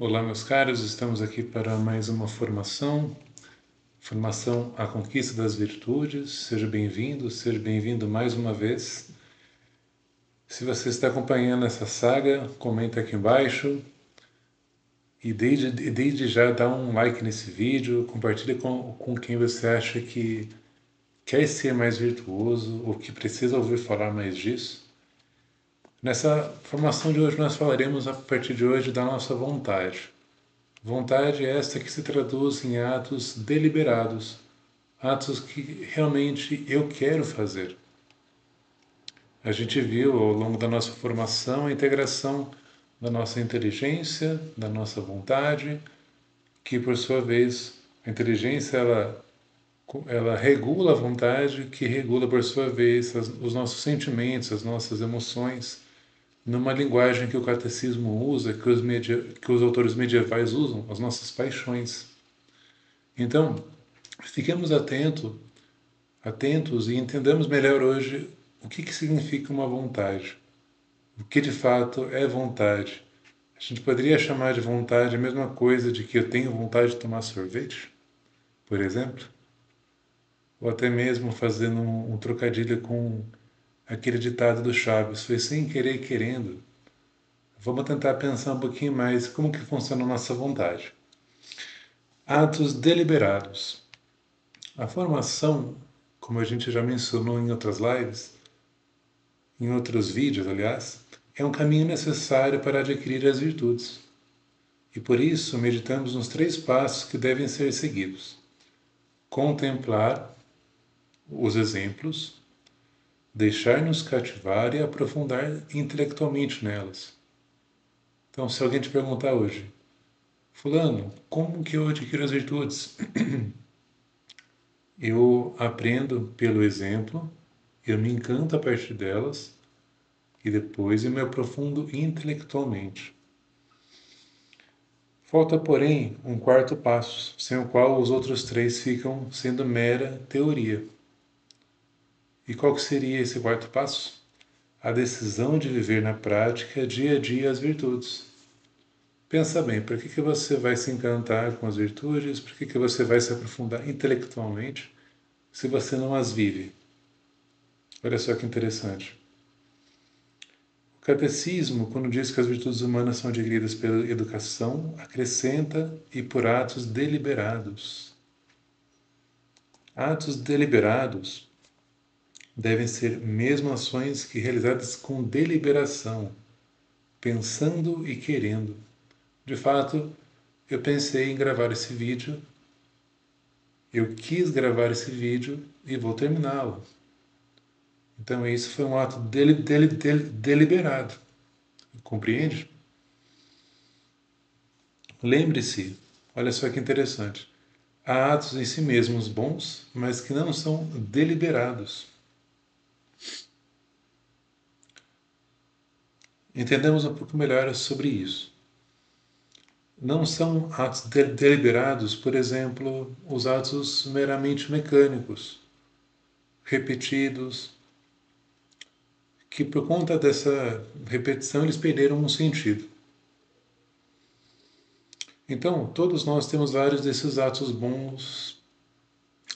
Olá, meus caros, estamos aqui para mais uma formação A Conquista das Virtudes. Seja bem-vindo mais uma vez. Se você está acompanhando essa saga, comenta aqui embaixo e desde já dá um like nesse vídeo, compartilha com quem você acha que quer ser mais virtuoso ou que precisa ouvir falar mais disso. Nessa formação de hoje nós falaremos a partir de hoje da nossa vontade. Vontade é esta que se traduz em atos deliberados, atos que realmente eu quero fazer. A gente viu ao longo da nossa formação a integração da nossa inteligência, da nossa vontade, que por sua vez a inteligência ela regula a vontade, que regula por sua vez os nossos sentimentos, as nossas emoções, numa linguagem que o catecismo usa, que os autores medievais usam, as nossas paixões. Então, fiquemos atentos e entendamos melhor hoje o que significa uma vontade. O que de fato é vontade. A gente poderia chamar de vontade a mesma coisa de que eu tenho vontade de tomar sorvete, por exemplo? Ou até mesmo fazendo um trocadilho com aquele ditado do Chaves, foi sem querer querendo. Vamos tentar pensar um pouquinho mais como que funciona a nossa vontade. Atos deliberados. A formação, como a gente já mencionou em outras lives, em outros vídeos, aliás, é um caminho necessário para adquirir as virtudes. E por isso meditamos nos 3 passos que devem ser seguidos. Contemplar os exemplos, deixar-nos cativar e aprofundar intelectualmente nelas. Então, se alguém te perguntar hoje, Fulano, como que eu adquiro as virtudes? Eu aprendo pelo exemplo, eu me encanto a partir delas e depois eu me aprofundo intelectualmente. Falta, porém, um 4º passo, sem o qual os outros 3 ficam sendo mera teoria. E qual que seria esse 4º passo? A decisão de viver na prática, dia a dia, as virtudes. Pensa bem, por que você vai se encantar com as virtudes? Por que você vai se aprofundar intelectualmente se você não as vive? Olha só que interessante. O catecismo, quando diz que as virtudes humanas são adquiridas pela educação, acrescenta e por atos deliberados. Atos deliberados devem ser mesmo ações que realizadas com deliberação, pensando e querendo. De fato, eu pensei em gravar esse vídeo, eu quis gravar esse vídeo e vou terminá-lo. Então isso foi um ato deliberado. Compreende? Lembre-se, olha só que interessante, há atos em si mesmos bons, mas que não são deliberados. Entendemos um pouco melhor sobre isso. Não são atos deliberados, por exemplo, os atos meramente mecânicos, repetidos, que por conta dessa repetição eles perderam um sentido. Então, todos nós temos vários desses atos bons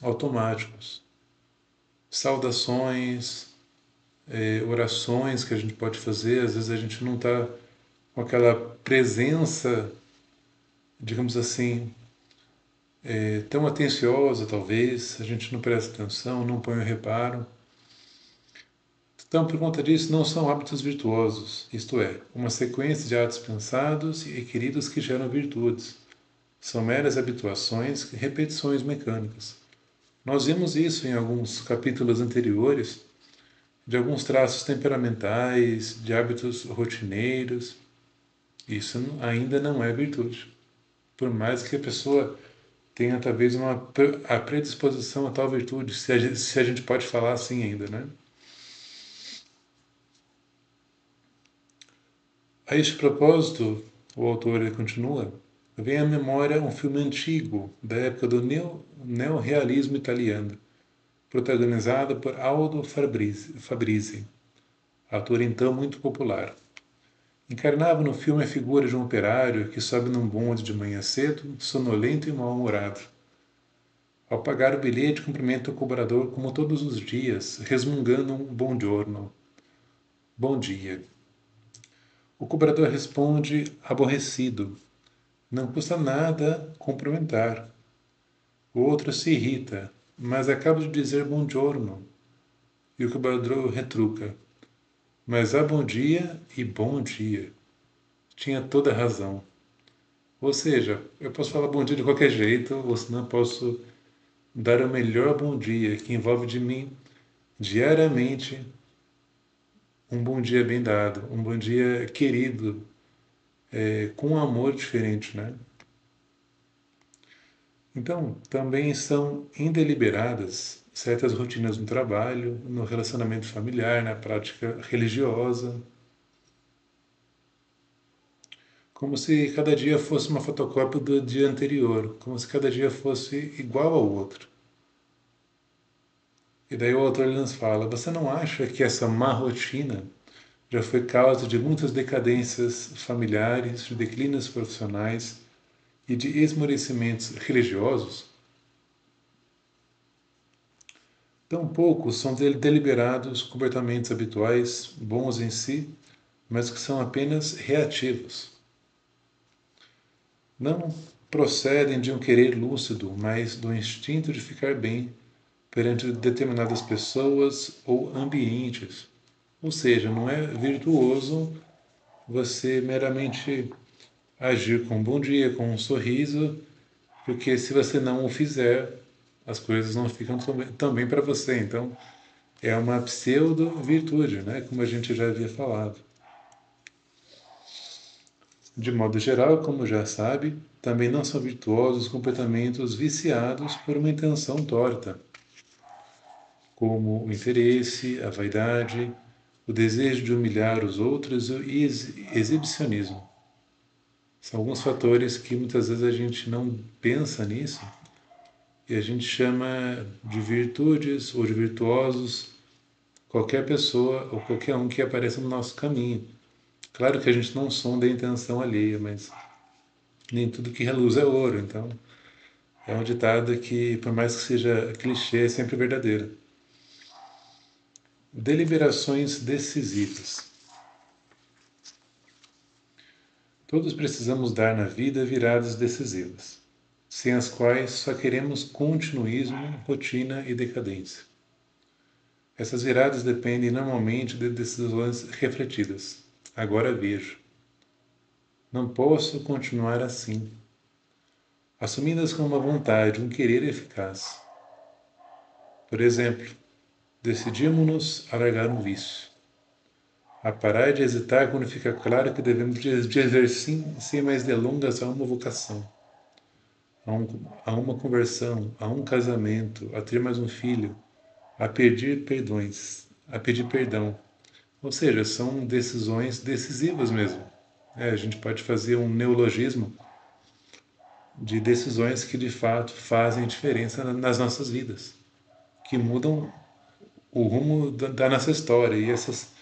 automáticos. Saudações, orações que a gente pode fazer, às vezes a gente não está com aquela presença, digamos assim, tão atenciosa talvez, a gente não presta atenção, não põe o reparo. Então, por conta disso, não são hábitos virtuosos, isto é, uma sequência de atos pensados e queridos que geram virtudes. São meras habituações, repetições mecânicas. Nós vimos isso em alguns capítulos anteriores, de alguns traços temperamentais, de hábitos rotineiros. Isso ainda não é virtude. Por mais que a pessoa tenha talvez a predisposição a tal virtude, se a gente pode falar assim ainda, né? A este propósito, o autor ele continua, vem à memória um filme antigo, da época do neorrealismo italiano, protagonizado por Aldo Fabrizi, ator então muito popular. Encarnava no filme a figura de um operário que sobe num bonde de manhã cedo, sonolento e mal-humorado. Ao pagar o bilhete, cumprimenta o cobrador como todos os dias, resmungando um bom giorno. Bom dia. O cobrador responde aborrecido. Não custa nada cumprimentar. O outro se irrita, mas acabo de dizer bom giorno. E o cobrador retruca. Mas há bom dia e bom dia. Tinha toda a razão. Ou seja, eu posso falar bom dia de qualquer jeito, ou senão posso dar o melhor bom dia, que envolve de mim diariamente um bom dia bem dado, um bom dia querido, com um amor diferente, né? Então, também são indeliberadas certas rotinas no trabalho, no relacionamento familiar, na prática religiosa, como se cada dia fosse uma fotocópia do dia anterior, como se cada dia fosse igual ao outro. E daí o autor nos fala: você não acha que essa má rotina já foi causa de muitas decadências familiares, de declínios profissionais e de esmorecimentos religiosos? Tampouco são deliberados comportamentos habituais, bons em si, mas que são apenas reativos. Não procedem de um querer lúcido, mas do instinto de ficar bem perante determinadas pessoas ou ambientes. Ou seja, não é virtuoso você meramente agir com um bom dia, com um sorriso, porque se você não o fizer, as coisas não ficam tão bem para você. Então, é uma pseudo-virtude, né? Como a gente já havia falado. De modo geral, como já sabe, também não são virtuosos comportamentos viciados por uma intenção torta, como o interesse, a vaidade, o desejo de humilhar os outros e o exibicionismo. São alguns fatores que muitas vezes a gente não pensa nisso e a gente chama de virtudes ou de virtuosos qualquer pessoa ou qualquer um que apareça no nosso caminho. Claro que a gente não sonda a intenção alheia, mas nem tudo que reluz é ouro. Então, é um ditado que, por mais que seja clichê, é sempre verdadeiro. Deliberações decisivas. Todos precisamos dar na vida viradas decisivas, sem as quais só queremos continuismo, rotina e decadência. Essas viradas dependem normalmente de decisões refletidas. Agora vejo. Não posso continuar assim. Assumidas com uma vontade, um querer eficaz. Por exemplo, decidimos-nos a largar um vício. A parar de hesitar quando fica claro que devemos de exercer sem mais delongas a uma vocação, a uma conversão, a um casamento, a ter mais um filho, a pedir perdões, a pedir perdão. Ou seja, são decisões decisivas mesmo. A gente pode fazer um neologismo de decisões que de fato fazem diferença nas nossas vidas, que mudam o rumo da nossa história. E essas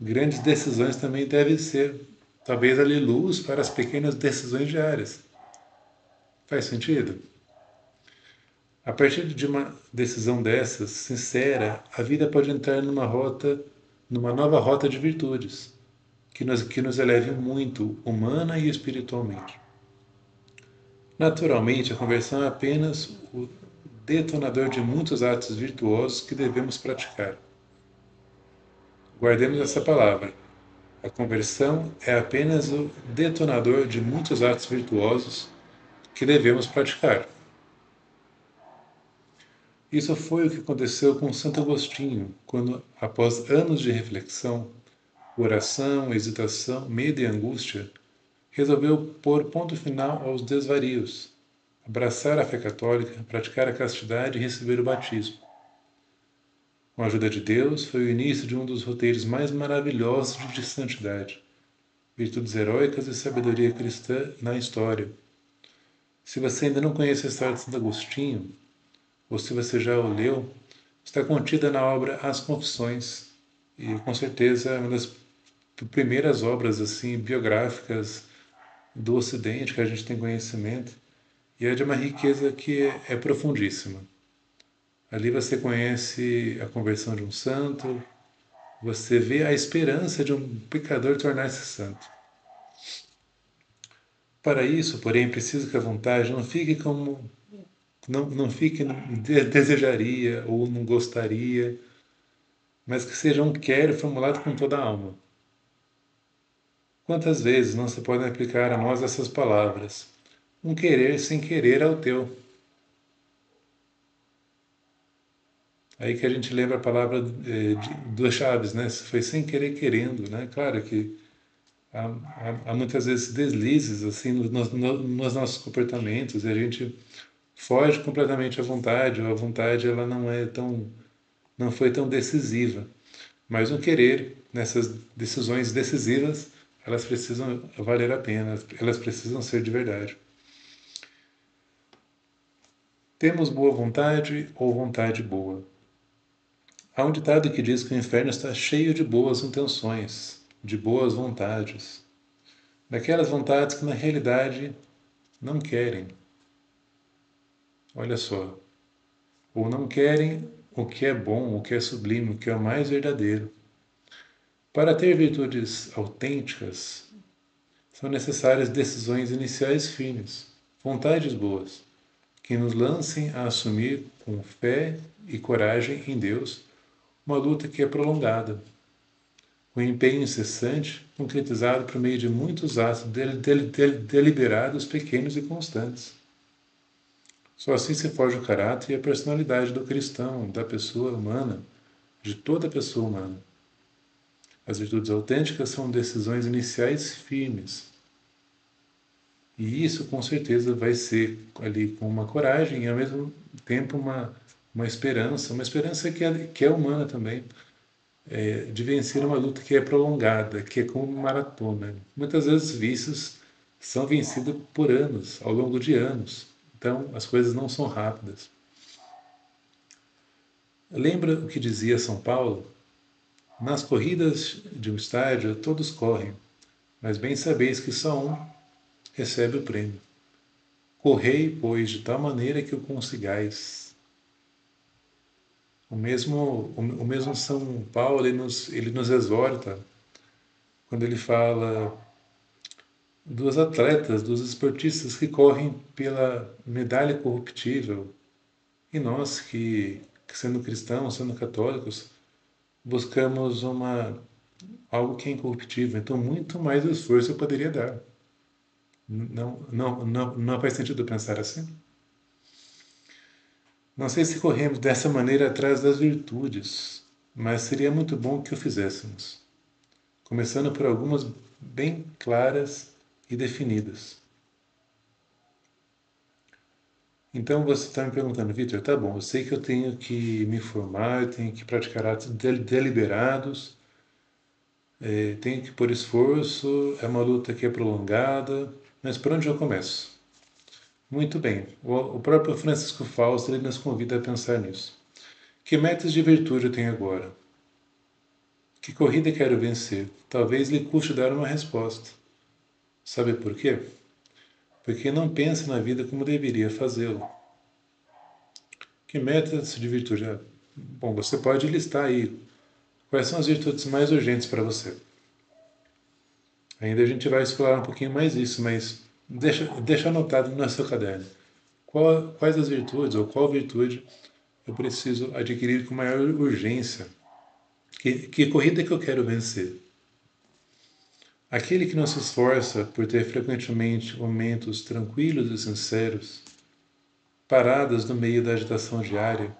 grandes decisões também devem ser, talvez, ali luz para as pequenas decisões diárias. Faz sentido? A partir de uma decisão dessas, sincera, a vida pode entrar numa nova rota de virtudes, que nos eleve muito, humana e espiritualmente. Naturalmente, a conversão é apenas o detonador de muitos atos virtuosos que devemos praticar. Guardemos essa palavra. A conversão é apenas o detonador de muitos atos virtuosos que devemos praticar. Isso foi o que aconteceu com Santo Agostinho, quando, após anos de reflexão, oração, hesitação, medo e angústia, resolveu pôr ponto final aos desvarios, abraçar a fé católica, praticar a castidade e receber o batismo. Com a ajuda de Deus, foi o início de um dos roteiros mais maravilhosos de santidade, virtudes heróicas e sabedoria cristã na história. Se você ainda não conhece a história de Santo Agostinho, ou se você já o leu, está contida na obra As Confissões, e com certeza é uma das primeiras obras assim biográficas do Ocidente que a gente tem conhecimento, e é de uma riqueza que é profundíssima. Ali você conhece a conversão de um santo, você vê a esperança de um pecador tornar-se santo. Para isso, porém, é preciso que a vontade não fique como não fique desejaria ou não gostaria, mas que seja um quero formulado com toda a alma. Quantas vezes não se podem aplicar a nós essas palavras? Um querer sem querer é o teu. Aí que a gente lembra a palavra do Chaves, né? Foi sem querer querendo, né? Claro que há muitas vezes deslizes assim nos nossos comportamentos e a gente foge completamente à vontade, ou a vontade ela não foi tão decisiva. Mas um querer nessas decisões decisivas, elas precisam valer a pena, elas precisam ser de verdade. Temos boa vontade ou vontade boa? Há um ditado que diz que o inferno está cheio de boas intenções, de boas vontades, daquelas vontades que na realidade não querem. Olha só, ou não querem o que é bom, o que é sublime, o que é o mais verdadeiro. Para ter virtudes autênticas, são necessárias decisões iniciais firmes, vontades boas, que nos lancem a assumir com fé e coragem em Deus uma luta que é prolongada, com empenho incessante, concretizado por meio de muitos atos deliberados, pequenos e constantes. Só assim se forja o caráter e a personalidade do cristão, da pessoa humana, de toda pessoa humana. As virtudes autênticas são decisões iniciais firmes. E isso, com certeza, vai ser ali com uma coragem e, ao mesmo tempo, uma esperança que é humana também, de vencer uma luta que é prolongada, que é como uma maratona. Muitas vezes vícios são vencidos por anos, ao longo de anos. Então, as coisas não são rápidas. Lembra o que dizia São Paulo? Nas corridas de um estádio, todos correm, mas bem sabeis que só um recebe o prêmio. Correi, pois, de tal maneira que o consigais. O mesmo São Paulo, ele nos exorta quando ele fala dos atletas, dos esportistas que correm pela medalha corruptível. E nós que sendo cristãos, sendo católicos, buscamos algo que é incorruptível. Então, muito mais esforço eu poderia dar. Não faz sentido pensar assim? Não sei se corremos dessa maneira atrás das virtudes, mas seria muito bom que o fizéssemos, começando por algumas bem claras e definidas. Então você está me perguntando, Victor, tá bom, eu sei que eu tenho que me formar, eu tenho que praticar atos deliberados, tenho que pôr esforço, é uma luta que é prolongada, mas por onde eu começo? Muito bem, o próprio Francisco Fausto ele nos convida a pensar nisso. Que metas de virtude eu tenho agora? Que corrida quero vencer? Talvez lhe custe dar uma resposta. Sabe por quê? Porque não pensa na vida como deveria fazê-lo. Que metas de virtude? Bom, você pode listar aí quais são as virtudes mais urgentes para você. Ainda a gente vai explorar um pouquinho mais isso, mas deixa anotado no seu caderno. Quais as virtudes ou qual virtude eu preciso adquirir com maior urgência? Que corrida que eu quero vencer? Aquele que não se esforça por ter frequentemente momentos tranquilos e sinceros, paradas no meio da agitação diária,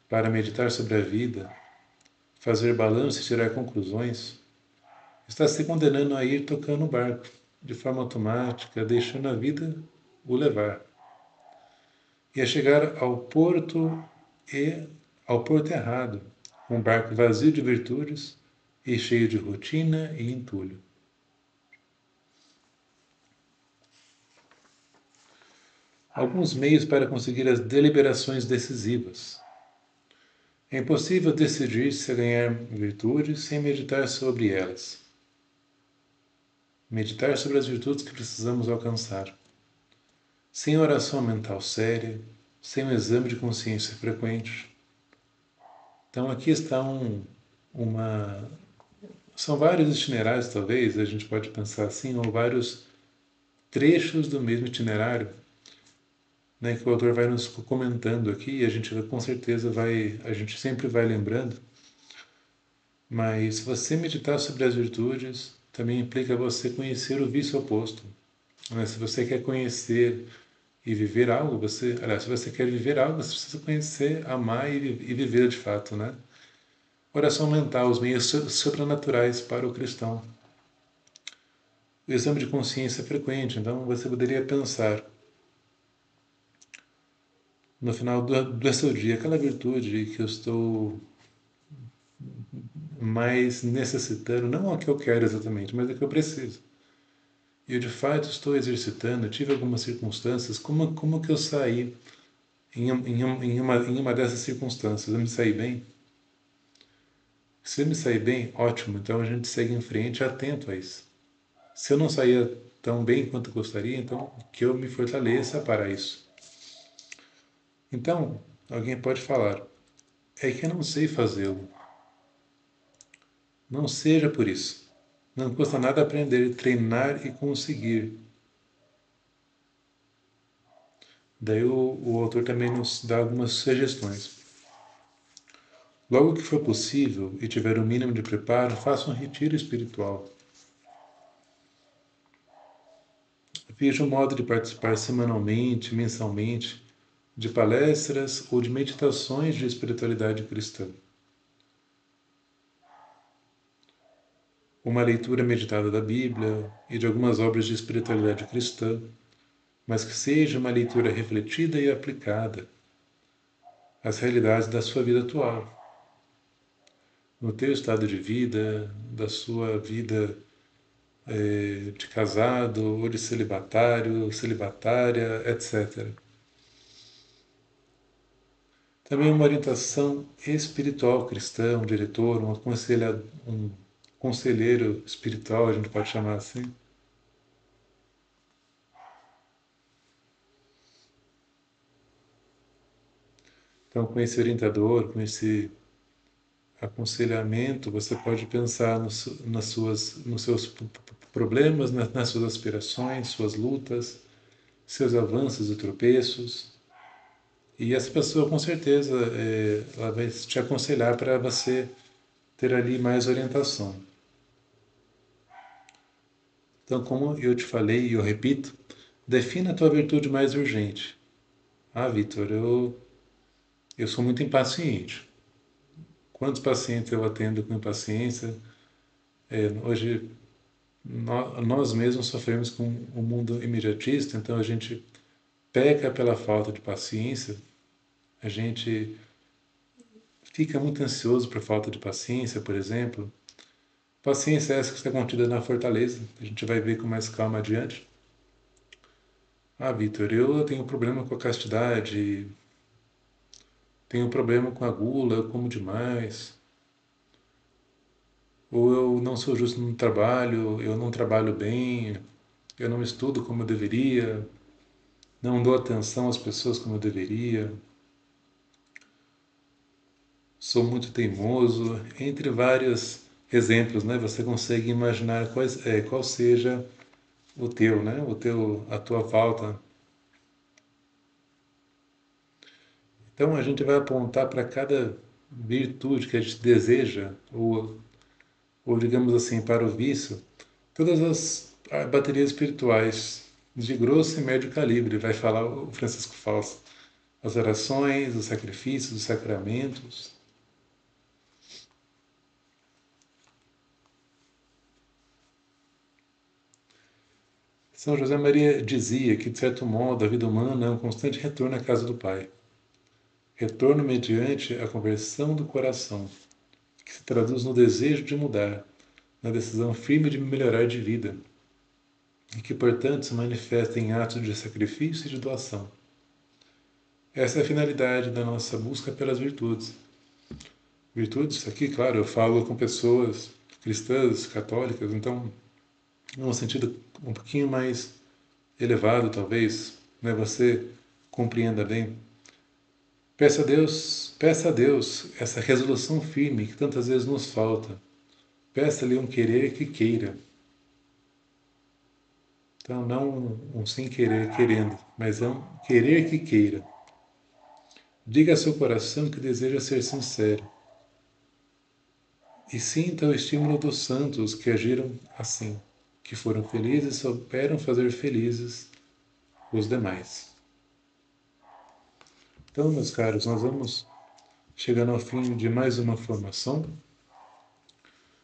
para meditar sobre a vida, fazer balanço e tirar conclusões, está se condenando a ir tocando o barco, de forma automática, deixando a vida o levar. E a chegar ao porto errado, um barco vazio de virtudes e cheio de rotina e entulho. Alguns meios para conseguir as deliberações decisivas. É impossível decidir se ganhar virtudes sem meditar sobre elas. meditar sobre as virtudes que precisamos alcançar. Sem oração mental séria, sem um exame de consciência frequente. Então aqui está uma... São vários itinerários, talvez, a gente pode pensar assim, ou vários trechos do mesmo itinerário, né, que o autor vai nos comentando aqui, e a gente com certeza a gente sempre vai lembrando. Mas se você meditar sobre as virtudes, também implica você conhecer o vício oposto. Né? Se você quer conhecer e viver algo, aliás, se você quer viver algo, você precisa conhecer, amar e viver de fato, né? Oração mental, os meios sobrenaturais para o cristão. O exame de consciência é frequente, então você poderia pensar no final do seu dia, aquela virtude que eu estou mais necessitando, não a que eu quero exatamente, mas a que eu preciso. E eu de fato estou exercitando, tive algumas circunstâncias, como que eu saí em uma dessas circunstâncias? Eu me saí bem? Se eu me sair bem, ótimo, então a gente segue em frente atento a isso. Se eu não saía tão bem quanto eu gostaria, então que eu me fortaleça para isso. Então, alguém pode falar, é que eu não sei fazê-lo. Não seja por isso. Não custa nada aprender, treinar e conseguir. Daí o autor também nos dá algumas sugestões. Logo que for possível e tiver o mínimo de preparo, faça um retiro espiritual. Veja o modo de participar semanalmente, mensalmente, de palestras ou de meditações de espiritualidade cristã. Uma leitura meditada da Bíblia e de algumas obras de espiritualidade cristã, mas que seja uma leitura refletida e aplicada às realidades da sua vida atual, no teu estado de vida, da sua vida de casado ou de celibatário, celibatária, etc. Também uma orientação espiritual cristã, um diretor, um conselheiro espiritual, a gente pode chamar assim. Então, com esse orientador, com esse aconselhamento, você pode pensar nos seus problemas, nas suas aspirações, suas lutas, seus avanços e tropeços. E essa pessoa, com certeza, ela vai te aconselhar para você ter ali mais orientação. Então, como eu te falei e eu repito, defina a tua virtude mais urgente. Ah, Vitor, eu sou muito impaciente. Quantos pacientes eu atendo com impaciência? Hoje, nós mesmos sofremos com o mundo imediatista, então a gente peca pela falta de paciência, a gente fica muito ansioso por falta de paciência, por exemplo. Paciência é essa que está contida na fortaleza, a gente vai ver com mais calma adiante. Ah, Vitor, eu tenho problema com a castidade, tenho problema com a gula, eu como demais. Ou eu não sou justo no trabalho, eu não trabalho bem, eu não estudo como eu deveria, não dou atenção às pessoas como eu deveria, sou muito teimoso, entre vários exemplos, né? Você consegue imaginar qual seja o teu, né? A tua falta. Então a gente vai apontar para cada virtude que a gente deseja, ou digamos assim, para o vício, todas as baterias espirituais de grosso e médio calibre, vai falar o Francisco Fausto. As orações, os sacrifícios, os sacramentos. São José Maria dizia que, de certo modo, a vida humana é um constante retorno à casa do Pai. Retorno mediante a conversão do coração, que se traduz no desejo de mudar, na decisão firme de melhorar de vida, e que, portanto, se manifesta em atos de sacrifício e de doação. Essa é a finalidade da nossa busca pelas virtudes. Virtudes, aqui, claro, eu falo com pessoas cristãs, católicas, então num sentido um pouquinho mais elevado, talvez, né? Você compreenda bem. Peça a Deus essa resolução firme que tantas vezes nos falta. Peça-lhe um querer que queira. Então, não um sem querer querendo, mas é um querer que queira. Diga a seu coração que deseja ser sincero. E sinta o estímulo dos santos que agiram assim, que foram felizes e souberam fazer felizes os demais. Então, meus caros, nós vamos chegando ao fim de mais uma formação.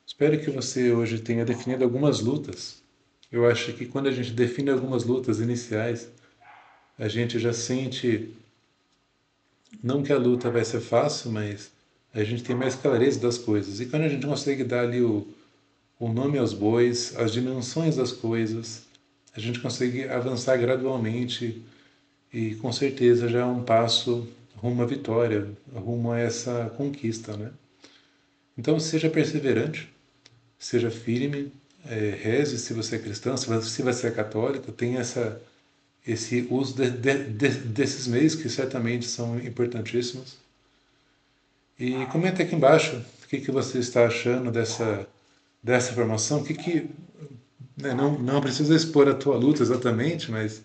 Espero que você hoje tenha definido algumas lutas. Eu acho que quando a gente define algumas lutas iniciais, a gente já sente, não que a luta vai ser fácil, mas a gente tem mais clareza das coisas. E quando a gente consegue dar ali o nome aos bois, as dimensões das coisas, a gente consegue avançar gradualmente e com certeza já é um passo rumo à vitória, rumo a essa conquista, né? Então seja perseverante, seja firme, reze se você é cristão, se você é católico, tenha esse uso desses meios que certamente são importantíssimos. E comenta aqui embaixo o que você está achando dessa formação, né, não precisa expor a tua luta exatamente, mas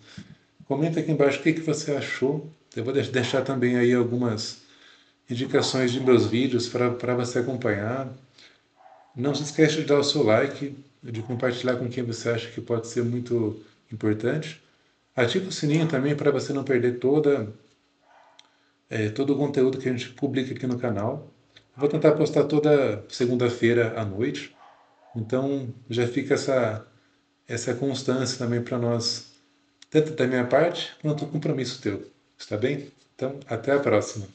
comenta aqui embaixo o que você achou. Eu vou deixar também aí algumas indicações de meus vídeos para você acompanhar. Não se esqueça de dar o seu like, de compartilhar com quem você acha que pode ser muito importante. Ative o sininho também para você não perder todo o conteúdo que a gente publica aqui no canal. Vou tentar postar toda segunda-feira à noite. Então já fica essa constância também para nós, tanto da minha parte quanto o compromisso teu. Está bem? Então, até a próxima.